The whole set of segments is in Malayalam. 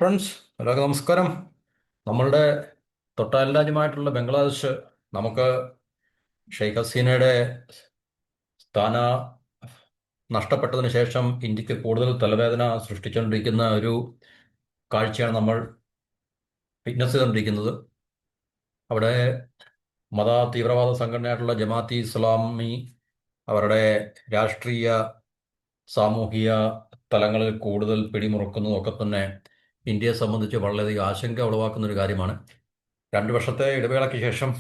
ഫ്രണ്ട്സ്, എല്ലാവർക്കും നമസ്കാരം. നമ്മളുടെ തൊട്ടയൽ രാജ്യമായിട്ടുള്ള ബംഗ്ലാദേശ് നമുക്ക് ഷെയ്ഖ് ഹസീനയുടെ സ്ഥാന നഷ്ടപ്പെട്ടതിന് ശേഷം ഇന്ത്യക്ക് കൂടുതൽ തലവേദന സൃഷ്ടിച്ചുകൊണ്ടിരിക്കുന്ന ഒരു കാഴ്ചയാണ് നമ്മൾ വിറ്റ്നസ് ചെയ്തുകൊണ്ടിരിക്കുന്നത്. അവിടെ മത തീവ്രവാദ സംഘടനയായിട്ടുള്ള ജമാഅത്തെ ഇസ്ലാമി അവരുടെ രാഷ്ട്രീയ സാമൂഹിക തലങ്ങളിൽ കൂടുതൽ പിടിമുറുക്കുന്നതൊക്കെ തന്നെ ഇന്ത്യയെ സംബന്ധിച്ച് വളരെയധികം ആശങ്ക ഉളവാക്കുന്ന ഒരു കാര്യമാണ്. 2 വർഷത്തെ ഇടവേളയ്ക്ക് ശേഷം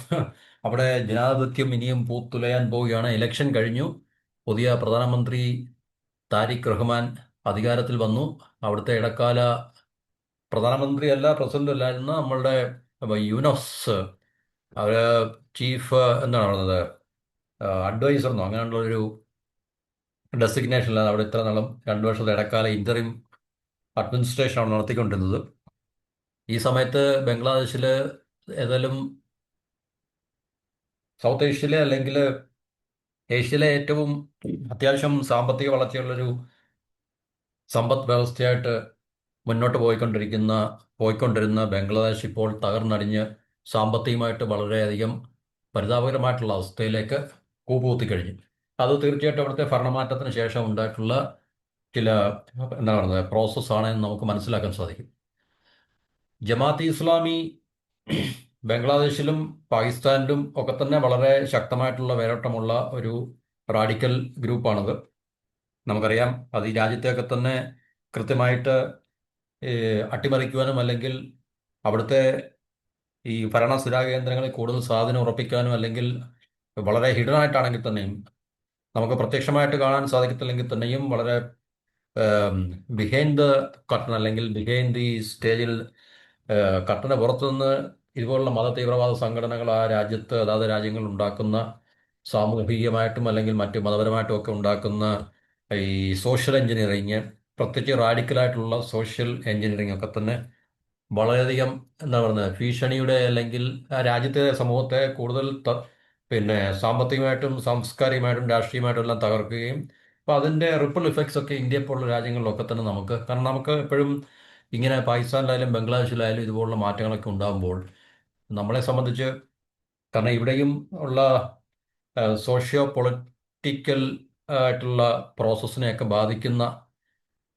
അവിടെ ജനാധിപത്യം ഇനിയും പൂത്തുലയാൻ പോവുകയാണ്. ഇലക്ഷൻ കഴിഞ്ഞു. പുതിയ പ്രധാനമന്ത്രി താരിഖ് റഹ്മാൻ അധികാരത്തിൽ വന്നു. അവിടുത്തെ ഇടക്കാല പ്രധാനമന്ത്രി അല്ല, പ്രസിഡന്റ് അല്ലായിരുന്ന നമ്മളുടെ യൂനസ്, അവര് ചീഫ് എന്താണ് പറയുന്നത്, അഡ്വൈസർ എന്നോ അങ്ങനെയുള്ള ഒരു ഡെസിഗ്നേഷനിലാണ് അവിടെ ഇത്ര നാളും 2 വർഷത്തെ ഇടക്കാല ഇന്ററിം അഡ്മിനിസ്ട്രേഷനാണ് നടത്തിക്കൊണ്ടിരുന്നത്. ഈ സമയത്ത് ബംഗ്ലാദേശിൽ ഏതായാലും സൗത്ത് ഏഷ്യയിലെ അല്ലെങ്കിൽ ഏഷ്യയിലെ ഏറ്റവും അത്യാവശ്യം സാമ്പത്തിക വളർച്ചയുള്ളൊരു സമ്പദ് വ്യവസ്ഥയായിട്ട് മുന്നോട്ട് പോയിക്കൊണ്ടിരുന്ന ബംഗ്ലാദേശ് ഇപ്പോൾ തകർന്നടിഞ്ഞ് സാമ്പത്തികമായിട്ട് വളരെയധികം പരിതാപകരമായിട്ടുള്ള അവസ്ഥയിലേക്ക് കൂപ്പുകുത്തിക്കഴിഞ്ഞു. അത് തീർച്ചയായിട്ടും അവിടുത്തെ ഭരണമാറ്റത്തിന് ശേഷം ഉണ്ടായിട്ടുള്ള ചില എന്താണ് പറയുന്നത് പ്രോസസ്സാണെന്ന് നമുക്ക് മനസ്സിലാക്കാൻ സാധിക്കും. ജമാഅത്തെ ഇസ്ലാമി ബംഗ്ലാദേശിലും പാകിസ്ഥാനിലും ഒക്കെ തന്നെ വളരെ ശക്തമായിട്ടുള്ള വേരോട്ടമുള്ള ഒരു റാഡിക്കൽ ഗ്രൂപ്പാണത്. നമുക്കറിയാം, അത് ഈ രാജ്യത്തെയൊക്കെ തന്നെ കൃത്യമായിട്ട് അട്ടിമറിക്കുവാനും അല്ലെങ്കിൽ അവിടുത്തെ ഈ ഭരണസ്ഥിരാ കേന്ദ്രങ്ങളിൽ കൂടുതൽ സ്വാധീനം ഉറപ്പിക്കാനും അല്ലെങ്കിൽ വളരെ ഹിഡൻ ആയിട്ടാണെങ്കിൽ തന്നെയും നമുക്ക് പ്രത്യക്ഷമായിട്ട് കാണാൻ സാധിക്കത്തില്ലെങ്കിൽ തന്നെയും വളരെ ബിഹൈൻഡ് ദ കർട്ടൻ അല്ലെങ്കിൽ ബിഹൈൻഡ് ദി സ്റ്റേജിൽ കർട്ടന് പുറത്തുനിന്ന് ഇതുപോലുള്ള മത തീവ്രവാദ സംഘടനകൾ ആ രാജ്യത്ത് അതാത് രാജ്യങ്ങളിൽ ഉണ്ടാക്കുന്ന സാമൂഹികമായിട്ടും അല്ലെങ്കിൽ മറ്റ് മതപരമായിട്ടും ഒക്കെ ഉണ്ടാക്കുന്ന ഈ സോഷ്യൽ എഞ്ചിനീയറിങ്, പ്രത്യേകിച്ച് റാഡിക്കലായിട്ടുള്ള സോഷ്യൽ എഞ്ചിനീയറിങ് ഒക്കെ തന്നെ വളരെയധികം എന്താ പറയുന്നത് ഭീഷണിയുടെ അല്ലെങ്കിൽ ആ രാജ്യത്തെ സമൂഹത്തെ കൂടുതൽ പിന്നെ സാമ്പത്തികമായിട്ടും സാംസ്കാരികമായിട്ടും രാഷ്ട്രീയമായിട്ടും എല്ലാം തകർക്കുകയും അപ്പോൾ അതിൻ്റെ റിപ്പിൾ ഇഫക്ട്സ് ഒക്കെ ഇന്ത്യയെ പോലുള്ള രാജ്യങ്ങളിലൊക്കെ തന്നെ കാരണം നമുക്ക് എപ്പോഴും ഇങ്ങനെ പാകിസ്ഥാനിലായാലും ബംഗ്ലാദേശിലായാലും ഇതുപോലുള്ള മാറ്റങ്ങളൊക്കെ ഉണ്ടാകുമ്പോൾ നമ്മളെ സംബന്ധിച്ച്, കാരണം ഇവിടെയും ഉള്ള സോഷ്യോ പൊളിറ്റിക്കൽ ആയിട്ടുള്ള പ്രോസസ്സിനെയൊക്കെ ബാധിക്കുന്ന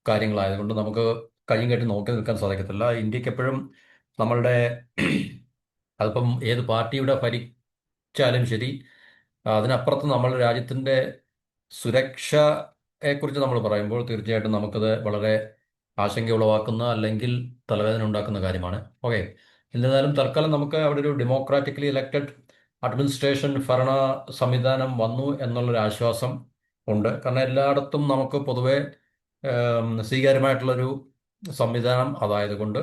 കാര്യങ്ങളായതുകൊണ്ട് നമുക്ക് കയ്യും കെട്ടി നോക്കി നിൽക്കാൻ സാധിക്കത്തില്ല. ഇന്ത്യക്ക് എപ്പോഴും നമ്മളുടെ അതിപ്പം ഏത് പാർട്ടിയുടെ ഭരിച്ചാലും ശരി, അതിനപ്പുറത്ത് നമ്മളുടെ രാജ്യത്തിൻ്റെ സുരക്ഷയെക്കുറിച്ച് നമ്മൾ പറയുമ്പോൾ തീർച്ചയായിട്ടും നമുക്കത് വളരെ ആശങ്ക ഉളവാക്കുന്ന അല്ലെങ്കിൽ തലവേദന ഉണ്ടാക്കുന്ന കാര്യമാണ്. ഓക്കെ, എന്നിരുന്നാലും തൽക്കാലം നമുക്ക് അവിടെ ഒരു ഡെമോക്രാറ്റിക്കലി ഇലക്റ്റഡ് അഡ്മിനിസ്ട്രേഷൻ ഭരണ സംവിധാനം വന്നു എന്നുള്ളൊരു ആശ്വാസം ഉണ്ട്. കാരണം എല്ലായിടത്തും നമുക്ക് പൊതുവെ സ്വീകാര്യമായിട്ടുള്ളൊരു സംവിധാനം അതായതുകൊണ്ട്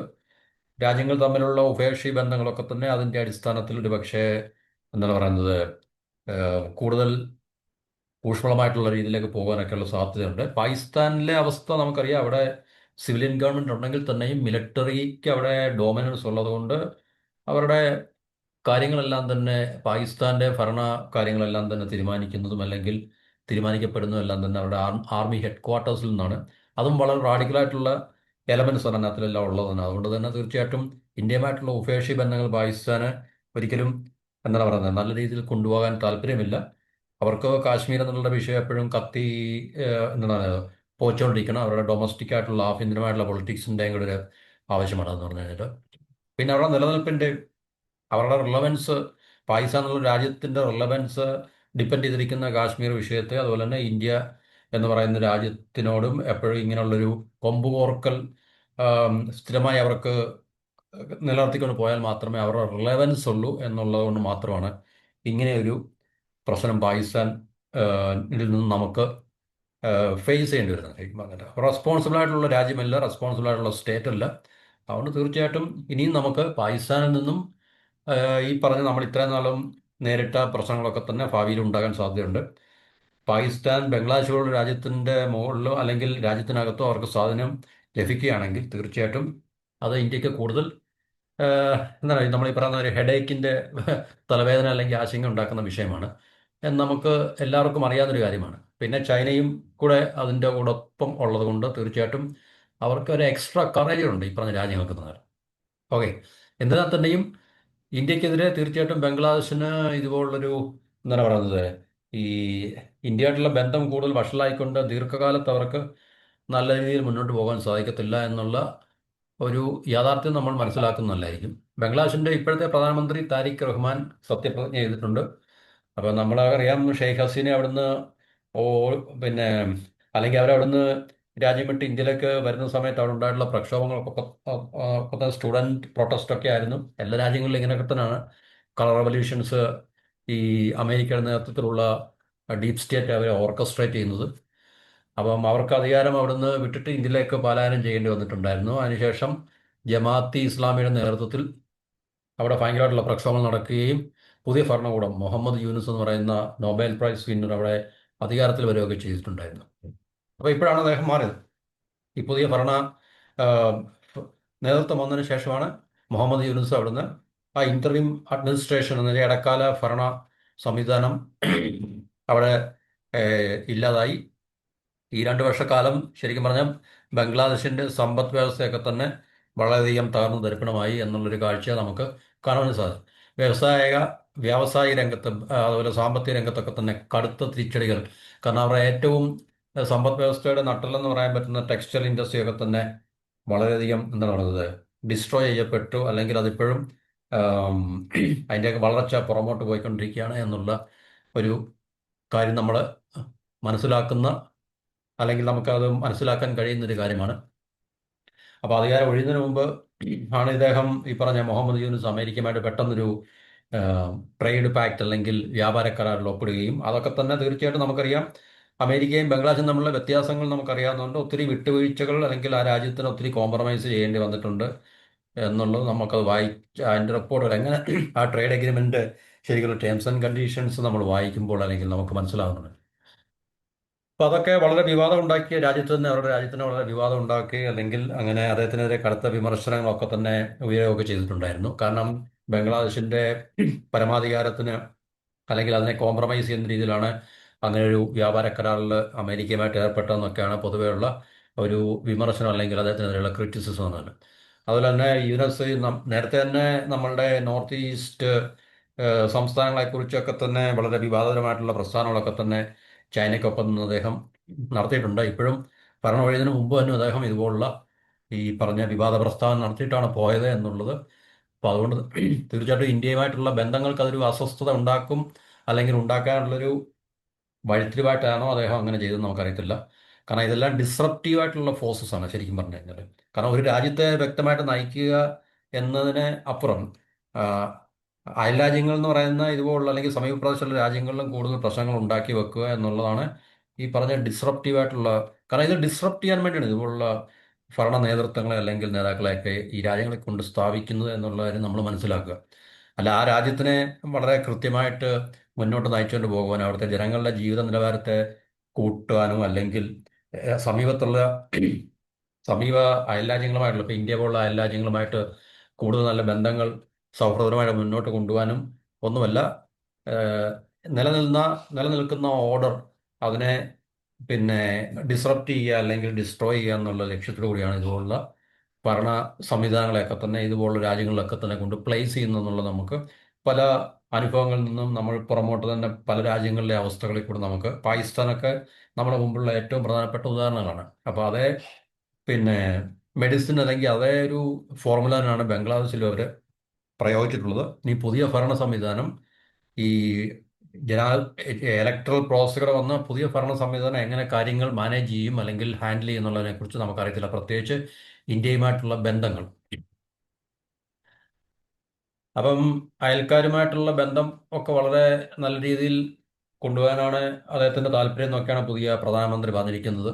രാജ്യങ്ങൾ തമ്മിലുള്ള ഉഭയകക്ഷി ബന്ധങ്ങളൊക്കെ തന്നെ അതിൻ്റെ അടിസ്ഥാനത്തിൽ ഒരു പക്ഷേ എന്താണ് പറയുന്നത് കൂടുതൽ ഊഷ്മളമായിട്ടുള്ള രീതിയിലേക്ക് പോകാനൊക്കെയുള്ള സാധ്യതയുണ്ട്. പാകിസ്ഥാനിലെ അവസ്ഥ നമുക്കറിയാം. അവിടെ സിവിലിയൻ ഗവൺമെൻറ് ഉണ്ടെങ്കിൽ തന്നെയും മിലിറ്ററിക്ക് അവിടെ ഡോമിനൻസ് ഉള്ളതുകൊണ്ട് അവരുടെ കാര്യങ്ങളെല്ലാം തന്നെ പാകിസ്ഥാന്റെ ഭരണ കാര്യങ്ങളെല്ലാം തന്നെ തീരുമാനിക്കുന്നതും അല്ലെങ്കിൽ തീരുമാനിക്കപ്പെടുന്നതും എല്ലാം തന്നെ അവരുടെ ആർമി ഹെഡ് ക്വാർട്ടേഴ്സിൽ നിന്നാണ്. അതും വളരെ റാഡിക്കലായിട്ടുള്ള എലമെന്റ്സ് ആണ് അതിനകത്തിലെല്ലാം ഉള്ളതാണ്. അതുകൊണ്ട് തന്നെ തീർച്ചയായിട്ടും ഇന്ത്യയുമായിട്ടുള്ള ഉഭയകക്ഷി ബന്ധങ്ങൾ പാകിസ്ഥാന് ഒരിക്കലും എന്താണ് പറയുന്നത് നല്ല രീതിയിൽ കൊണ്ടുപോകാൻ താല്പര്യമില്ല. അവർക്ക് കാശ്മീർ എന്നുള്ള വിഷയം എപ്പോഴും എന്താണ് പോയിച്ചുകൊണ്ടിരിക്കണം. അവരുടെ ഡൊമസ്റ്റിക് ആയിട്ടുള്ള ആഭ്യന്തരമായിട്ടുള്ള പൊളിറ്റിക്സിൻ്റെയും കൂടെ ഒരു ആവശ്യമാണ് അതെന്ന് പറഞ്ഞു കഴിഞ്ഞാൽ. പിന്നെ അവരുടെ നിലനിൽപ്പിൻ്റെ അവരുടെ റിലവൻസ്, പാകിസ്ഥാൻ എന്നുള്ള രാജ്യത്തിൻ്റെ റിലവൻസ് ഡിപ്പെൻഡ് ചെയ്തിരിക്കുന്ന കാശ്മീർ വിഷയത്തെ അതുപോലെ തന്നെ ഇന്ത്യ എന്ന് പറയുന്ന രാജ്യത്തിനോടും എപ്പോഴും ഇങ്ങനെയുള്ളൊരു കൊമ്പുകോർക്കൽ സ്ഥിരമായി അവർക്ക് നിലനിർത്തിക്കൊണ്ട് പോയാൽ മാത്രമേ അവരുടെ റിലവൻസ് ഉള്ളൂ എന്നുള്ളത് കൊണ്ട് മാത്രമാണ് ഇങ്ങനെയൊരു പ്രശ്നം പാകിസ്ഥാൻ ഇതിൽ നിന്ന് നമുക്ക് ഫേസ് ചെയ്യേണ്ടി വരുന്നത്. അങ്ങനെ റെസ്പോൺസിബിൾ ആയിട്ടുള്ള രാജ്യമല്ല, റെസ്പോൺസിബിൾ ആയിട്ടുള്ള സ്റ്റേറ്റ് അല്ല. അതുകൊണ്ട് തീർച്ചയായിട്ടും ഇനിയും നമുക്ക് പാകിസ്ഥാനിൽ നിന്നും ഈ പറഞ്ഞ നമ്മൾ ഇത്രയും നാളും നേരിട്ട പ്രശ്നങ്ങളൊക്കെ തന്നെ ഭാവിയിൽ ഉണ്ടാകാൻ സാധ്യതയുണ്ട്. പാകിസ്ഥാൻ ബംഗ്ലാദേശ് പോലുള്ള രാജ്യത്തിൻ്റെ മുകളിലോ അല്ലെങ്കിൽ രാജ്യത്തിനകത്തോ അവർക്ക് സ്വാധീനം ലഭിക്കുകയാണെങ്കിൽ തീർച്ചയായിട്ടും അത് ഇന്ത്യക്ക് കൂടുതൽ എന്താണ് നമ്മൾ ഈ പറയുന്ന ഒരു ഹെഡേക്കിൻ്റെ തലവേദന അല്ലെങ്കിൽ ആശങ്ക ഉണ്ടാക്കുന്ന വിഷയമാണ് എന്ന് നമുക്ക് എല്ലാവർക്കും അറിയാവുന്നൊരു കാര്യമാണ്. പിന്നെ ചൈനയും കൂടെ അതിൻ്റെ കൂടൊപ്പം ഉള്ളത് കൊണ്ട് തീർച്ചയായിട്ടും അവർക്ക് ഒരു എക്സ്ട്രാ കറേജ് ഉണ്ട് ഈ പറഞ്ഞ രാജ്യങ്ങൾക്ക് നേരെ. ഓക്കെ. എന്തിനാൽ തന്നെയും ഇന്ത്യക്കെതിരെ തീർച്ചയായിട്ടും ബംഗ്ലാദേശിന് ഇതുപോലുള്ളൊരു എന്താണ് പറയുന്നത്, ഈ ഇന്ത്യയായിട്ടുള്ള ബന്ധം കൂടുതൽ വഷളായിക്കൊണ്ട് ദീർഘകാലത്ത് അവർക്ക് നല്ല രീതിയിൽ മുന്നോട്ട് പോകാൻ സാധിക്കത്തില്ല എന്നുള്ള ഒരു യാഥാർത്ഥ്യം നമ്മൾ മനസ്സിലാക്കുന്നതല്ലായിരിക്കും. ബംഗ്ലാദേശിന്റെ ഇപ്പോഴത്തെ പ്രധാനമന്ത്രി താരിഖ് റഹ്മാൻ സത്യപ്രതിജ്ഞ ചെയ്തിട്ടുണ്ട്. അപ്പോൾ നമ്മളറിയാം ഷെയ്ഖ് ഹസീന അവിടുന്ന് ഓ പിന്നെ അല്ലെങ്കിൽ അവരവിടുന്ന് രാജ്യം വിട്ട് ഇന്ത്യയിലേക്ക് വരുന്ന സമയത്ത് അവിടെ ഉണ്ടായിട്ടുള്ള പ്രക്ഷോഭങ്ങളൊക്കെ സ്റ്റുഡൻറ് പ്രൊട്ടസ്റ്റ് ഒക്കെ ആയിരുന്നു. എല്ലാ രാജ്യങ്ങളിലും ഇങ്ങനെയൊക്കെ തന്നെയാണ്. കളർ റവല്യൂഷൻസ് ഈ അമേരിക്കയുടെ നേതൃത്വത്തിലുള്ള ഡീപ് സ്റ്റേറ്റ് അവരെ ഓർക്കസ്ട്രേറ്റ് ചെയ്യുന്നത്. അപ്പം അവർക്ക് അധികാരം അവിടുന്ന് വിട്ടിട്ട് ഇന്ത്യയിലേക്ക് പലായനം ചെയ്യേണ്ടി വന്നിട്ടുണ്ടായിരുന്നു. അതിനുശേഷം ജമാഅത്തി ഇസ്ലാമിയുടെ നേതൃത്വത്തിൽ അവിടെ ഭയങ്കരമായിട്ടുള്ള പ്രക്ഷോഭങ്ങൾ നടക്കുകയും പുതിയ ഭരണകൂടം മുഹമ്മദ് യൂനുസ് എന്ന് പറയുന്ന നൊബേൽ പ്രൈസ് വിന്നർ അവിടെ അധികാരത്തിൽ വരികയൊക്കെ ചെയ്തിട്ടുണ്ടായിരുന്നു. അപ്പോൾ ഇപ്പോഴാണ് അദ്ദേഹം മാറിയത്. ഈ പുതിയ ആ, നേതൃത്വം വന്നതിന് ശേഷമാണ് മുഹമ്മദ് യൂനുസ് അവിടുന്ന് ആ ഇന്റർവ്യൂം അഡ്മിനിസ്ട്രേഷൻ എന്ന ഇടക്കാല ഭരണ സംവിധാനം അവിടെ ഇല്ലാതായി. ഈ 2 വർഷക്കാലം ശരിക്കും പറഞ്ഞാൽ ബംഗ്ലാദേശിന്റെ സമ്പദ് വ്യവസ്ഥയൊക്കെ തന്നെ വളരെയധികം തകർന്നു തരിപ്പണമായി എന്നുള്ളൊരു കാഴ്ച നമുക്ക് കാണാൻ സാധിക്കും. വ്യവസായിക വ്യാവസായിക രംഗത്ത് അതുപോലെ സാമ്പത്തിക രംഗത്തൊക്കെ തന്നെ കടുത്ത തിരിച്ചടികൾ. കാരണം അവരുടെ ഏറ്റവും സമ്പദ് വ്യവസ്ഥയുടെ നട്ടെല്ലെന്ന് പറയാൻ പറ്റുന്ന ടെക്സ്റ്റൈൽ ഇൻഡസ്ട്രി ഒക്കെ തന്നെ വളരെയധികം എന്താണ് പറയുന്നത് ഡിസ്ട്രോയ് ചെയ്യപ്പെട്ടു, അല്ലെങ്കിൽ അതിപ്പോഴും ആം, അതിൻ്റെയൊക്കെ വളർച്ച പുറമോട്ട് പോയിക്കൊണ്ടിരിക്കുകയാണ് എന്നുള്ള ഒരു കാര്യം നമ്മൾ മനസ്സിലാക്കുന്ന, അല്ലെങ്കിൽ നമുക്കത് മനസ്സിലാക്കാൻ കഴിയുന്ന ഒരു കാര്യമാണ്. അപ്പോൾ അധികാരം ഒഴിയുന്നതിന് മുമ്പ് ആണ് ഇദ്ദേഹം ഈ പറഞ്ഞ മുഹമ്മദ് യൂനുസ് അമേരിക്കയുമായിട്ട് പെട്ടെന്നൊരു ട്രേഡ് പാക്ട് അല്ലെങ്കിൽ വ്യാപാര കരാറിൽ ഒപ്പിടുകയും അതൊക്കെ തന്നെ തീർച്ചയായിട്ടും നമുക്കറിയാം. അമേരിക്കയും ബംഗ്ലാദേശും തമ്മിലുള്ള വ്യത്യാസങ്ങൾ നമുക്കറിയാവുന്നതുകൊണ്ട് ഒത്തിരി വിട്ടുവീഴ്ചകൾ അല്ലെങ്കിൽ ആ രാജ്യത്തിന് ഒത്തിരി കോംപ്രമൈസ് ചെയ്യേണ്ടി വന്നിട്ടുണ്ട് എന്നുള്ളത് നമുക്കത് വായിച്ച് അതിൻ്റെ റിപ്പോർട്ടുകൾ എങ്ങനെ ആ ട്രേഡ് എഗ്രിമെന്റ് ശരിക്കും ടേംസ് ആൻഡ് കണ്ടീഷൻസ് നമ്മൾ വായിക്കുമ്പോൾ അല്ലെങ്കിൽ നമുക്ക് മനസ്സിലാകുന്നുണ്ട്. അപ്പൊ അതൊക്കെ വളരെ വിവാദം ഉണ്ടാക്കിയ രാജ്യത്ത് തന്നെ അവരുടെ രാജ്യത്തിന് വളരെ വിവാദം ഉണ്ടാക്കി, അല്ലെങ്കിൽ അങ്ങനെ അദ്ദേഹത്തിനെതിരെ കടുത്ത വിമർശനങ്ങളൊക്കെ തന്നെ ഉയരുകയൊക്കെ ചെയ്തിട്ടുണ്ടായിരുന്നു. കാരണം ബംഗ്ലാദേശിന്റെ പരമാധികാരത്തിന് അല്ലെങ്കിൽ അതിനെ കോംപ്രമൈസ് ചെയ്യുന്ന രീതിയിലാണ് അങ്ങനെ ഒരു വ്യാപാര കരാറിൽ അമേരിക്കയുമായിട്ട് ഏർപ്പെട്ടതെന്നൊക്കെയാണ് പൊതുവെയുള്ള ഒരു വിമർശനം അല്ലെങ്കിൽ അദ്ദേഹത്തിനെതിരെയുള്ള ക്രിറ്റിസിസം എന്നാണ്. അതുപോലെ തന്നെ യുനെസ് നേരത്തെ തന്നെ നമ്മളുടെ നോർത്ത് ഈസ്റ്റ് സംസ്ഥാനങ്ങളെക്കുറിച്ചൊക്കെ തന്നെ വളരെ വിവാദപരമായിട്ടുള്ള പ്രസ്ഥാനങ്ങളൊക്കെ തന്നെ ചൈനയ്ക്കൊപ്പം നിന്ന് അദ്ദേഹം നടത്തിയിട്ടുണ്ട്. ഇപ്പോഴും ഭരണം ഒഴിയുന്നതിന് മുമ്പ് തന്നെ അദ്ദേഹം ഇതുപോലുള്ള ഈ പറഞ്ഞ വിവാദ പ്രസ്താവന നടത്തിയിട്ടാണ് പോയത് എന്നുള്ളത്. അപ്പോൾ അതുകൊണ്ട് തീർച്ചയായിട്ടും ഇന്ത്യയുമായിട്ടുള്ള ബന്ധങ്ങൾക്ക് അതൊരു അസ്വസ്ഥത ഉണ്ടാക്കും, അല്ലെങ്കിൽ ഉണ്ടാക്കാനുള്ളൊരു വഴിത്തിരിവായിട്ടാണോ അദ്ദേഹം അങ്ങനെ ചെയ്തതെന്ന് നമുക്കറിയത്തില്ല. കാരണം ഇതെല്ലാം ഡിസ്റപ്റ്റീവ് ആയിട്ടുള്ള ഫോഴ്സസ് ആണ് ശരിക്കും പറഞ്ഞു കഴിഞ്ഞാൽ. കാരണം ഒരു രാജ്യത്തെ വ്യക്തമായിട്ട് നയിക്കുക എന്നതിന് അപ്പുറം ആ, അയൽരാജ്യങ്ങൾ എന്ന് പറയുന്ന ഇതുപോലുള്ള അല്ലെങ്കിൽ സമീപപ്രദേശമുള്ള രാജ്യങ്ങളിലും കൂടുതൽ പ്രശ്നങ്ങൾ ഉണ്ടാക്കി വെക്കുക എന്നുള്ളതാണ് ഈ പറഞ്ഞ ഡിസ്റപ്റ്റീവ് ആയിട്ടുള്ള. കാരണം ഇത് ഡിസ്റപ്റ്റ് ചെയ്യാൻ വേണ്ടിയാണ് ഇതുപോലുള്ള ഭരണ നേതൃത്വങ്ങളെ അല്ലെങ്കിൽ നേതാക്കളെയൊക്കെ ഈ രാജ്യങ്ങളെ കൊണ്ട് സ്ഥാപിക്കുന്നത് എന്നുള്ള കാര്യം നമ്മൾ മനസ്സിലാക്കുക. അല്ല ആ രാജ്യത്തിനെ വളരെ കൃത്യമായിട്ട് മുന്നോട്ട് നയിച്ചുകൊണ്ട് പോകുവാനും അവിടുത്തെ ജനങ്ങളുടെ ജീവിത നിലവാരത്തെ കൂട്ടുവാനും അല്ലെങ്കിൽ സമീപത്തുള്ള സമീപ അയൽരാജ്യങ്ങളുമായിട്ടുള്ള ഇപ്പോൾ ഇന്ത്യ പോലുള്ള അയൽരാജ്യങ്ങളുമായിട്ട് കൂടുതൽ നല്ല ബന്ധങ്ങൾ സൗഹൃദപരമായിട്ട് മുന്നോട്ട് കൊണ്ടുപോകാനും ഒന്നുമല്ല, ഏഹ്, നിലനിന്ന നിലനിൽക്കുന്ന ഓർഡർ അതിനെ പിന്നെ ഡിസ്റപ്റ്റ് ചെയ്യുക അല്ലെങ്കിൽ ഡിസ്ട്രോയ് ചെയ്യുക എന്നുള്ള ലക്ഷ്യത്തോടു കൂടിയാണ് ഇതുപോലുള്ള ഭരണ സംവിധാനങ്ങളെയൊക്കെ തന്നെ ഇതുപോലുള്ള രാജ്യങ്ങളിലൊക്കെ തന്നെ കൊണ്ട് പ്ലേസ് ചെയ്യുന്നതെന്നുള്ളത് നമുക്ക് പല അനുഭവങ്ങളിൽ നിന്നും നമ്മൾ പുറമോട്ട് തന്നെ പല രാജ്യങ്ങളിലെ അവസ്ഥകളിൽ കൂടെ നമുക്ക് പാകിസ്ഥാനൊക്കെ നമ്മുടെ മുമ്പുള്ള ഏറ്റവും പ്രധാനപ്പെട്ട ഉദാഹരണങ്ങളാണ്. അപ്പോൾ അതേ പിന്നെ മെഡിസിൻ അല്ലെങ്കിൽ അതേ ഒരു ഫോർമുല തന്നെയാണ് ബംഗ്ലാദേശിലും അവർ പ്രയോഗിച്ചിട്ടുള്ളത്. ഇനി പുതിയ ഭരണ സംവിധാനം ഈ ജനാ ഇലക്ട്രൽ പ്രോസസ്സുകൾ വന്ന പുതിയ ഭരണ സംവിധാനം എങ്ങനെ കാര്യങ്ങൾ മാനേജ് ചെയ്യും അല്ലെങ്കിൽ ഹാൻഡിൽ ചെയ്യും എന്നുള്ളതിനെ കുറിച്ച് നമുക്കറിയത്തില്ല, പ്രത്യേകിച്ച് ഇന്ത്യയുമായിട്ടുള്ള ബന്ധങ്ങൾ. അപ്പം അയൽക്കാരുമായിട്ടുള്ള ബന്ധം ഒക്കെ വളരെ നല്ല രീതിയിൽ കൊണ്ടുപോകാനാണ് അദ്ദേഹത്തിന്റെ താല്പര്യം എന്നൊക്കെയാണ് പുതിയ പ്രധാനമന്ത്രി പറഞ്ഞിരിക്കുന്നത്.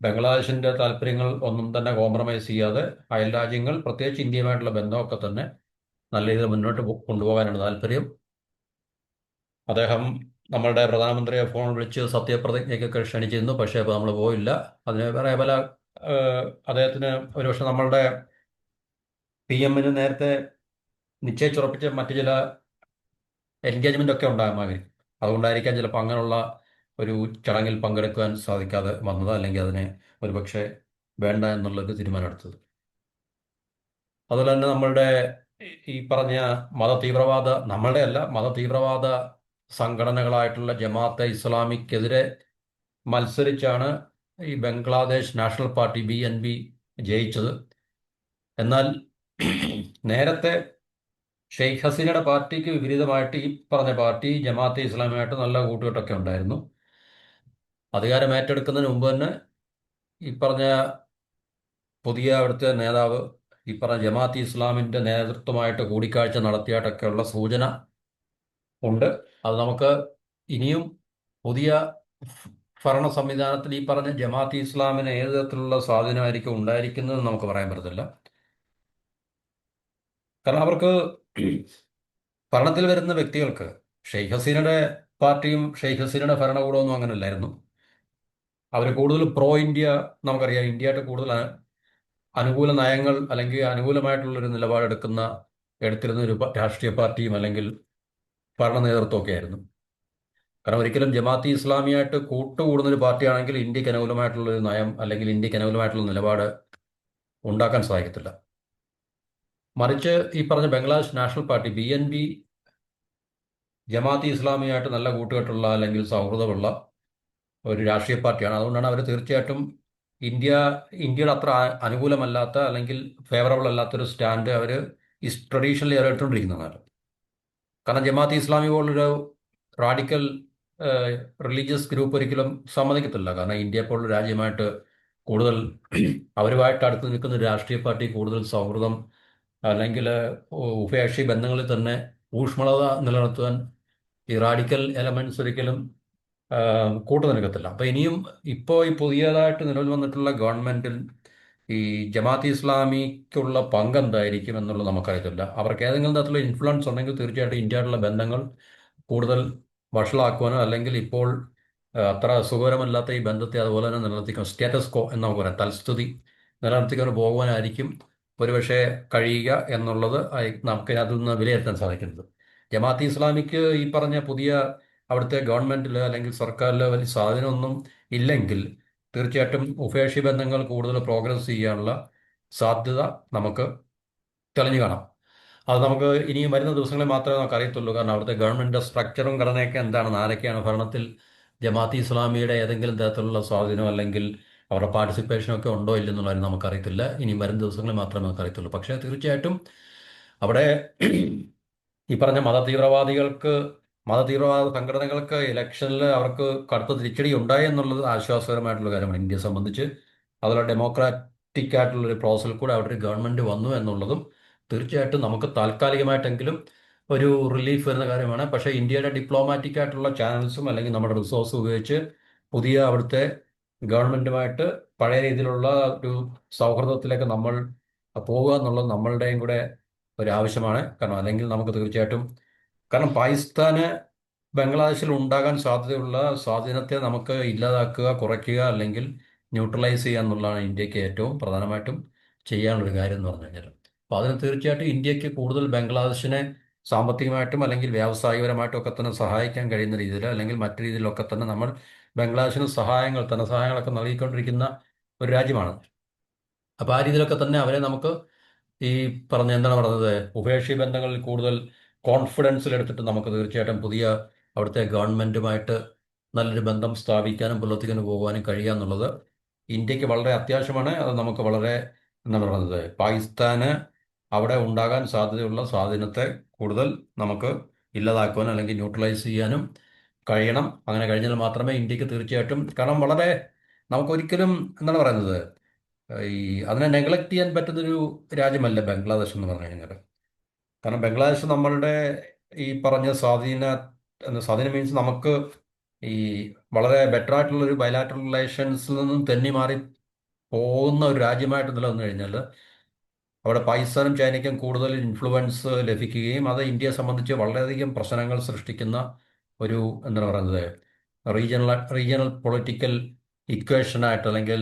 ബംഗ്ലാദേശിന്റെ താല്പര്യങ്ങൾ ഒന്നും തന്നെ കോംപ്രമൈസ് ചെയ്യാതെ അയൽ രാജ്യങ്ങൾ പ്രത്യേകിച്ച് ഇന്ത്യയുമായിട്ടുള്ള ബന്ധമൊക്കെ തന്നെ നല്ല രീതിയിൽ മുന്നോട്ട് കൊണ്ടുപോകാനാണ് താല്പര്യം. അദ്ദേഹം നമ്മളുടെ പ്രധാനമന്ത്രിയെ ഫോൺ വിളിച്ച് സത്യപ്രതിജ്ഞയ്ക്കൊക്കെ ക്ഷണിച്ചിരുന്നു, പക്ഷേ ഇപ്പോൾ നമ്മൾ പോയില്ല. അതിന് വേറെ പല അദ്ദേഹത്തിന് ഒരുപക്ഷെ നമ്മളുടെ PM-ന് നേരത്തെ നിശ്ചയിച്ചുറപ്പിച്ച മറ്റു ചില എൻഗേജ്മെന്റ് ഒക്കെ ഉണ്ടാകുമായിരിക്കും. അതുകൊണ്ടായിരിക്കാം ചിലപ്പോൾ അങ്ങനെയുള്ള ഒരു ചടങ്ങിൽ പങ്കെടുക്കുവാൻ സാധിക്കാതെ വന്നത്, അല്ലെങ്കിൽ അതിനെ ഒരുപക്ഷെ വേണ്ട എന്നുള്ളൊരു തീരുമാനമെടുത്തത്. അതുപോലെ തന്നെ നമ്മളുടെ ഈ പറഞ്ഞ നമ്മളുടെ അല്ല, മത തീവ്രവാദ സംഘടനകളായിട്ടുള്ള ജമാഅത്തെ ഇസ്ലാമിക്കെതിരെ മത്സരിച്ചാണ് ഈ ബംഗ്ലാദേശ് നാഷണൽ പാർട്ടി BNP ജയിച്ചത്. എന്നാൽ നേരത്തെ ഷെയ്ഖ് ഹസീനയുടെ പാർട്ടിക്ക് വിപരീതമായിട്ട് ഈ പറഞ്ഞ പാർട്ടി ജമാഅത്തെ ഇസ്ലാമിയായിട്ട് നല്ല കൂട്ടുകെട്ടൊക്കെ ഉണ്ടായിരുന്നു. അധികാരം ഏറ്റെടുക്കുന്നതിന് മുമ്പ് തന്നെ ഈ പറഞ്ഞ പുതിയ അവിടുത്തെ നേതാവ് ഈ പറഞ്ഞ ജമാഅത്ത് ഇസ്ലാമിന്റെ നേതൃത്വമായിട്ട് കൂടിക്കാഴ്ച നടത്തിയായിട്ടൊക്കെയുള്ള സൂചന ഉണ്ട്. അത് നമുക്ക് ഇനിയും പുതിയ ഭരണ സംവിധാനത്തിൽ ഈ പറഞ്ഞ ജമാഅത്ത് ഇസ്ലാമിന് ഏത് തരത്തിലുള്ള സ്വാധീനമായിരിക്കും ഉണ്ടായിരിക്കുന്നത് നമുക്ക് പറയാൻ പറ്റത്തില്ല. കാരണം അവർക്ക് ഭരണത്തിൽ വരുന്ന വ്യക്തികൾക്ക് ഷെയ്ഖ് ഹസീനയുടെ പാർട്ടിയും ഷെയ്ഖ് ഹസീനയുടെ ഭരണകൂടമൊന്നും അങ്ങനെയല്ലായിരുന്നു. അവർ കൂടുതൽ പ്രോ ഇന്ത്യ, നമുക്കറിയാം, ഇന്ത്യയായിട്ട് കൂടുതൽ അനുകൂല നയങ്ങൾ അല്ലെങ്കിൽ അനുകൂലമായിട്ടുള്ളൊരു എടുത്തിരുന്ന ഒരു രാഷ്ട്രീയ പാർട്ടിയും അല്ലെങ്കിൽ ഭരണ നേതൃത്വമൊക്കെ ആയിരുന്നു. കാരണം ഒരിക്കലും ജമാഅത്ത് ഇസ്ലാമിയായിട്ട് കൂട്ടുകൂടുന്ന ഒരു പാർട്ടിയാണെങ്കിൽ ഇന്ത്യക്ക് അനുകൂലമായിട്ടുള്ളൊരു നയം അല്ലെങ്കിൽ ഇന്ത്യക്ക് അനുകൂലമായിട്ടുള്ള നിലപാട് ഉണ്ടാക്കാൻ സാധിക്കത്തില്ല. മറിച്ച് ഈ പറഞ്ഞ ബംഗ്ലാദേശ് നാഷണൽ പാർട്ടി BNP ജമാഅത്ത് ഇസ്ലാമിയായിട്ട് നല്ല കൂട്ടുകെട്ടുള്ള അല്ലെങ്കിൽ സൗഹൃദമുള്ള ഒരു രാഷ്ട്രീയ പാർട്ടിയാണ്. അതുകൊണ്ടാണ് അവർ തീർച്ചയായിട്ടും ഇന്ത്യ ഇന്ത്യയുടെ അത്ര അനുകൂലമല്ലാത്ത അല്ലെങ്കിൽ ഫേവറബിൾ അല്ലാത്തൊരു സ്റ്റാൻഡ് അവർ ട്രഡീഷണലി അവർ എടുത്തുകൊണ്ടിരിക്കുന്നതാണ്. കാരണം ജമാഅത്ത് ഇസ്ലാമി പോലൊരു റാഡിക്കൽ റിലീജിയസ് ഗ്രൂപ്പ് ഒരിക്കലും സമ്മതിക്കത്തില്ല. കാരണം ഇന്ത്യ പോലുള്ള രാജ്യമായിട്ട് കൂടുതൽ അവരുമായിട്ട് അടുത്ത് നിൽക്കുന്ന ഒരു രാഷ്ട്രീയ പാർട്ടി കൂടുതൽ സൗഹൃദം അല്ലെങ്കിൽ ഉഭയകക്ഷി ബന്ധങ്ങളിൽ തന്നെ ഊഷ്മളത നിലനിർത്തുവാൻ ഈ റാഡിക്കൽ എലമെന്റ്സ് ഒരിക്കലും കൂട്ടുനിൽക്കത്തില്ല. അപ്പോൾ ഇനിയും ഇപ്പോൾ ഈ പുതിയതായിട്ട് നിലവിൽ വന്നിട്ടുള്ള ഗവൺമെന്റിൽ ഈ ജമാഅത്ത് ഇസ്ലാമിക്കുള്ള പങ്ക് എന്തായിരിക്കും എന്നുള്ളത് നമുക്കറിയത്തില്ല. അവർക്ക് ഏതെങ്കിലും തരത്തിലുള്ള ഇൻഫ്ലുവൻസ് ഉണ്ടെങ്കിൽ തീർച്ചയായിട്ടും ഇന്ത്യയായിട്ടുള്ള ബന്ധങ്ങൾ കൂടുതൽ വഷളാക്കുവാനോ അല്ലെങ്കിൽ ഇപ്പോൾ അത്ര സുഖകരമല്ലാത്ത ഈ ബന്ധത്തെ അതുപോലെ തന്നെ നിലനിർത്തിക്കാൻ സ്റ്റാറ്റസ് കോ എന്ന് നമുക്ക് പറയാം, തൽസ്ഥിതി നിലനിർത്തിക്കൊണ്ട് പോകുവാനായിരിക്കും ഒരുപക്ഷെ കഴിയുക എന്നുള്ളത് നമുക്ക് അതിൽ നിന്ന് വിലയിരുത്താൻ സാധിക്കുന്നത്. ജമാഅത്ത് ഇസ്ലാമിക്ക് ഈ പറഞ്ഞ പുതിയ അവിടുത്തെ ഗവൺമെന്റിൽ അല്ലെങ്കിൽ സർക്കാരിൽ വലിയ സ്വാധീനമൊന്നും ഇല്ലെങ്കിൽ തീർച്ചയായിട്ടും ഉഭയകക്ഷി ബന്ധങ്ങൾ കൂടുതൽ പ്രോഗ്രസ് ചെയ്യാനുള്ള സാധ്യത നമുക്ക് തെളിഞ്ഞു കാണാം. അത് നമുക്ക് ഇനിയും വരുന്ന ദിവസങ്ങളിൽ മാത്രമേ നമുക്ക് അറിയത്തുള്ളൂ. കാരണം അവിടുത്തെ ഗവൺമെന്റിന്റെ സ്ട്രക്ചറും ഘടനയൊക്കെ എന്താണെന്ന്, ആരൊക്കെയാണ് ഭരണത്തിൽ, ജമാഅത്ത് ഇസ്ലാമിയുടെ ഏതെങ്കിലും തരത്തിലുള്ള സ്വാധീനം അല്ലെങ്കിൽ അവരുടെ പാർട്ടിസിപ്പേഷനൊക്കെ ഉണ്ടോ ഇല്ലെന്നുള്ളത് നമുക്കറിയത്തില്ല. ഇനി വരും ദിവസങ്ങളിൽ മാത്രമേ നമുക്ക് അറിയത്തുള്ളൂ. പക്ഷേ തീർച്ചയായിട്ടും അവിടെ ഈ പറഞ്ഞ മതതീവ്രവാദ സംഘടനകൾക്ക് ഇലക്ഷനിൽ അവർക്ക് കടുത്ത തിരിച്ചടി ഉണ്ടായി എന്നുള്ളത് ആശ്വാസകരമായിട്ടുള്ള കാര്യമാണ് ഇന്ത്യയെ സംബന്ധിച്ച്. അതുപോലെ ഡെമോക്രാറ്റിക് ആയിട്ടുള്ള ഒരു പ്രോസസ്സിൽ കൂടെ അവിടെ ഒരു ഗവൺമെന്റ് വന്നു എന്നുള്ളതും തീർച്ചയായിട്ടും നമുക്ക് താൽക്കാലികമായിട്ടെങ്കിലും ഒരു റിലീഫ് വരുന്ന കാര്യമാണ്. പക്ഷേ ഇന്ത്യയുടെ ഡിപ്ലോമാറ്റിക് ആയിട്ടുള്ള ചാനൽസും അല്ലെങ്കിൽ നമ്മുടെ റിസോഴ്സും ഉപയോഗിച്ച് പുതിയ അവിടുത്തെ ഗവൺമെന്റുമായിട്ട് പഴയ രീതിയിലുള്ള ഒരു സൗഹൃദത്തിലേക്ക് നമ്മൾ പോവുക എന്നുള്ളത് നമ്മളുടെയും കൂടെ ഒരു ആവശ്യമാണ്. കാരണം അല്ലെങ്കിൽ നമുക്ക് തീർച്ചയായിട്ടും, കാരണം പാകിസ്ഥാന് ബംഗ്ലാദേശിൽ ഉണ്ടാകാൻ സാധ്യതയുള്ള സ്വാധീനത്തെ നമുക്ക് ഇല്ലാതാക്കുക, കുറയ്ക്കുക അല്ലെങ്കിൽ ന്യൂട്രലൈസ് ചെയ്യുക എന്നുള്ളതാണ് ഇന്ത്യക്ക് ഏറ്റവും പ്രധാനമായിട്ടും ചെയ്യാനുള്ളൊരു കാര്യം എന്ന് പറഞ്ഞു കഴിഞ്ഞാൽ. അപ്പോൾ അതിന് തീർച്ചയായിട്ടും ഇന്ത്യക്ക് കൂടുതൽ ബംഗ്ലാദേശിനെ സാമ്പത്തികമായിട്ടും അല്ലെങ്കിൽ വ്യാവസായികപരമായിട്ടും ഒക്കെ തന്നെ സഹായിക്കാൻ കഴിയുന്ന രീതിയിൽ അല്ലെങ്കിൽ മറ്റു രീതിയിലൊക്കെ തന്നെ നമ്മൾ ബംഗ്ലാദേശിന് ധനസഹായങ്ങളൊക്കെ നൽകിക്കൊണ്ടിരിക്കുന്ന ഒരു രാജ്യമാണ്. അപ്പോൾ ആ രീതിയിലൊക്കെ തന്നെ അവരെ നമുക്ക് ഈ എന്താണ് പറഞ്ഞത്, ഉഭയകക്ഷി ബന്ധങ്ങളിൽ കൂടുതൽ കോൺഫിഡൻസിൽ എടുത്തിട്ട് നമുക്ക് തീർച്ചയായിട്ടും പുതിയ അവിടുത്തെ ഗവൺമെന്റുമായിട്ട് നല്ലൊരു ബന്ധം സ്ഥാപിക്കാനും പുലർത്തിക്കാനും പോകുവാനും കഴിയുക എന്നുള്ളത് ഇന്ത്യക്ക് വളരെ അത്യാവശ്യമാണ്. അത് നമുക്ക് വളരെ, എന്താണ് പറയുന്നത്, പാകിസ്ഥാന് അവിടെ ഉണ്ടാകാൻ സാധ്യതയുള്ള സ്വാധീനത്തെ കൂടുതൽ നമുക്ക് ഇല്ലാതാക്കുവാനും അല്ലെങ്കിൽ ന്യൂട്രലൈസ് ചെയ്യാനും കഴിയണം. അങ്ങനെ കഴിഞ്ഞാൽ മാത്രമേ ഇന്ത്യക്ക് തീർച്ചയായിട്ടും, കാരണം വളരെ നമുക്കൊരിക്കലും, എന്താണ് പറയുന്നത്, ഈ അതിനെ നെഗ്ലക്ട് ചെയ്യാൻ പറ്റുന്നൊരു രാജ്യമല്ല ബംഗ്ലാദേശ് എന്ന് പറഞ്ഞു കഴിഞ്ഞാൽ. കാരണം ബംഗ്ലാദേശ് നമ്മളുടെ ഈ പറഞ്ഞ സ്വാധീനം മീൻസ് നമുക്ക് ഈ വളരെ ബെറ്റർ ആയിട്ടുള്ള ഒരു ബയലാറ്ററൽ റിലേഷൻസിൽ നിന്നും തെന്നി മാറി പോകുന്ന ഒരു രാജ്യമായിട്ട് നിലനിന്നു കഴിഞ്ഞാൽ അവിടെ പാകിസ്ഥാനും ചൈനയ്ക്കും കൂടുതൽ ഇൻഫ്ലുവൻസ് ലഭിക്കുകയും അത് ഇന്ത്യയെ സംബന്ധിച്ച് വളരെയധികം പ്രശ്നങ്ങൾ സൃഷ്ടിക്കുന്ന ഒരു, എന്താണ് പറയുന്നത്, റീജിയണൽ പൊളിറ്റിക്കൽ ഇക്വേഷനായിട്ട് അല്ലെങ്കിൽ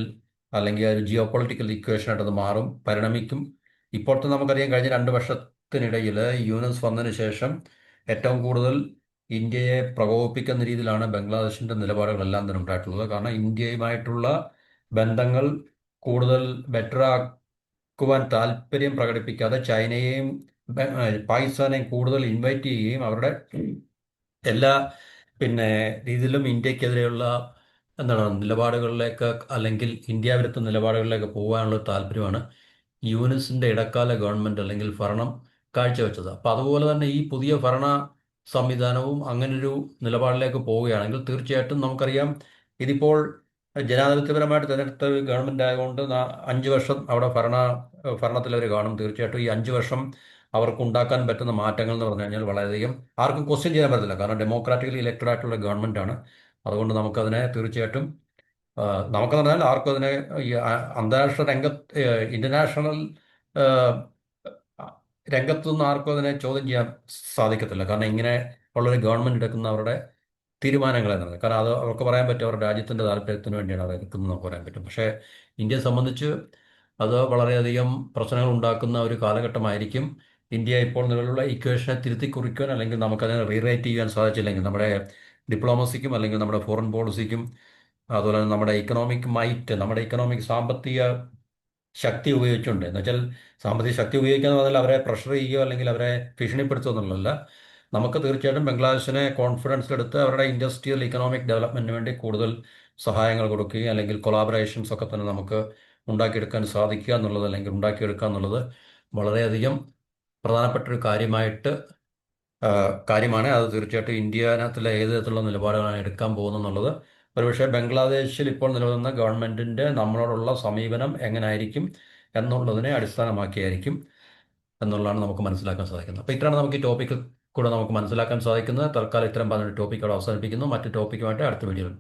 അല്ലെങ്കിൽ ഒരു ജിയോ പൊളിറ്റിക്കൽ ഇക്വേഷനായിട്ട് അത് പരിണമിക്കും. ഇപ്പോഴത്തെ നമുക്കറിയാം, കഴിഞ്ഞ 2 വർഷത്തിനിടയിൽ യൂനസ് വന്നതിന് ശേഷം ഏറ്റവും കൂടുതൽ ഇന്ത്യയെ പ്രകോപിപ്പിക്കുന്ന രീതിയിലാണ് ബംഗ്ലാദേശിന്റെ നിലപാടുകളെല്ലാം തന്നെ ഉണ്ടായിട്ടുള്ളത്. കാരണം ഇന്ത്യയുമായിട്ടുള്ള ബന്ധങ്ങൾ കൂടുതൽ ബെറ്റർ ആക്കുവാൻ താല്പര്യം പ്രകടിപ്പിക്കാതെ ചൈനയെയും പാകിസ്ഥാനെയും കൂടുതൽ ഇൻവൈറ്റ് ചെയ്യുകയും അവരുടെ എല്ലാ പിന്നെ രീതിയിലും ഇന്ത്യക്കെതിരെയുള്ള എന്താണ് നിലപാടുകളിലേക്ക് അല്ലെങ്കിൽ ഇന്ത്യ വിരുദ്ധ നിലപാടുകളിലേക്ക് പോകാനുള്ള താല്പര്യമാണ് യൂനിസിന്റെ ഇടക്കാല ഗവൺമെന്റ് അല്ലെങ്കിൽ ഭരണം കാഴ്ചവെച്ചത്. അപ്പം അതുപോലെ തന്നെ ഈ പുതിയ ഭരണ സംവിധാനവും അങ്ങനൊരു നിലപാടിലേക്ക് പോവുകയാണെങ്കിൽ തീർച്ചയായിട്ടും നമുക്കറിയാം ഇതിപ്പോൾ ജനാധിപത്യപരമായിട്ട് തിരഞ്ഞെടുത്ത ഒരു ഗവൺമെന്റ് ആയതുകൊണ്ട് 5 വർഷം അവിടെ ഭരണത്തിൽ അവർ കാണും. തീർച്ചയായിട്ടും ഈ 5 വർഷം അവർക്ക് ഉണ്ടാക്കാൻ പറ്റുന്ന മാറ്റങ്ങൾ എന്ന് പറഞ്ഞു കഴിഞ്ഞാൽ വളരെയധികം ആർക്കും ക്വസ്റ്റ്യൻ ചെയ്യാൻ പറ്റത്തില്ല. കാരണം ഡെമോക്രാറ്റിക്കലി ഇലക്റ്റഡ് ആയിട്ടുള്ള ഗവൺമെന്റ് ആണ്. അതുകൊണ്ട് നമുക്കതിനെ തീർച്ചയായിട്ടും നമുക്കെന്ന് പറഞ്ഞാൽ ആർക്കും അതിനെ ഈ അന്താരാഷ്ട്ര രംഗത്ത് ഇന്റർനാഷണൽ രംഗത്തുനിന്ന് ആർക്കും അതിനെ ചോദ്യം ചെയ്യാൻ സാധിക്കത്തില്ല. കാരണം ഇങ്ങനെ ഉള്ളൊരു ഗവൺമെന്റ് എടുക്കുന്ന അവരുടെ തീരുമാനങ്ങൾ എന്നത്, കാരണം അത് അവർക്ക് പറയാൻ പറ്റും അവരുടെ രാജ്യത്തിന്റെ താല്പര്യത്തിന് വേണ്ടിയാണ് അത് എടുക്കുന്നത് നമുക്ക് പറയാൻ പറ്റും. പക്ഷേ ഇന്ത്യയെ സംബന്ധിച്ച് അത് വളരെയധികം പ്രശ്നങ്ങൾ ഉണ്ടാക്കുന്ന ഒരു കാലഘട്ടമായിരിക്കും. ഇന്ത്യ ഇപ്പോൾ നിലവിലുള്ള ഇക്വേഷനെ തിരുത്തി കുറിക്കുവാൻ അല്ലെങ്കിൽ നമുക്കതിനെ റീറൈറ്റ് ചെയ്യാൻ സാധിച്ചില്ലെങ്കിൽ നമ്മുടെ ഡിപ്ലോമസിക്കും അല്ലെങ്കിൽ നമ്മുടെ ഫോറിൻ പോളിസിക്കും അതുപോലെ തന്നെ നമ്മുടെ ഇക്കണോമിക് മൈറ്റ്, നമ്മുടെ ഇക്കണോമിക് സാമ്പത്തിക ശക്തി ഉപയോഗിച്ചുകൊണ്ട്, എന്ന് വെച്ചാൽ സാമ്പത്തിക ശക്തി ഉപയോഗിക്കുക എന്ന് പറഞ്ഞാൽ അവരെ പ്രഷർ ചെയ്യുകയോ അല്ലെങ്കിൽ അവരെ ഭീഷണിപ്പെടുത്തുക എന്നുള്ളതല്ല. നമുക്ക് തീർച്ചയായിട്ടും ബംഗ്ലാദേശിനെ കോൺഫിഡൻസിലെടുത്ത് അവരുടെ ഇൻഡസ്ട്രിയൽ ഇക്കണോമിക് ഡെവലപ്മെന്റിന് വേണ്ടി കൂടുതൽ സഹായങ്ങൾ കൊടുക്കുകയും അല്ലെങ്കിൽ കൊളാബറേഷൻസ് ഒക്കെ തന്നെ നമുക്ക് ഉണ്ടാക്കിയെടുക്കാൻ സാധിക്കുക എന്നുള്ളത് അല്ലെങ്കിൽ ഉണ്ടാക്കിയെടുക്കുക എന്നുള്ളത് വളരെയധികം പ്രധാനപ്പെട്ട ഒരു കാര്യമാണ്. അത് തീർച്ചയായിട്ടും ഇന്ത്യത്തിലെ ഏത് തരത്തിലുള്ള നിലപാടുകളാണ് എടുക്കാൻ പോകുന്നത് എന്നുള്ളത് ഒരുപക്ഷെ ബംഗ്ലാദേശിൽ ഇപ്പോൾ നിലനിൽക്കുന്ന ഗവൺമെന്റിന്റെ നമ്മളോടുള്ള സമീപനം എങ്ങനായിരിക്കും എന്നുള്ളതിനെ അടിസ്ഥാനമാക്കിയായിരിക്കും എന്നുള്ളതാണ് നമുക്ക് മനസ്സിലാക്കാൻ സാധിക്കുന്നത്. അപ്പോൾ ഇത്രയാണ് നമുക്ക് ഈ ടോപ്പിക്കിൽ കൂടെ നമുക്ക് മനസ്സിലാക്കാൻ സാധിക്കുന്നത്. തൽക്കാലം ഇത്തരം പറഞ്ഞ ടോപ്പിക്കുകൾ അവസാനിപ്പിക്കുന്നു. മറ്റു ടോപ്പിക്കുമായിട്ട് അടുത്ത വീഡിയോയിൽ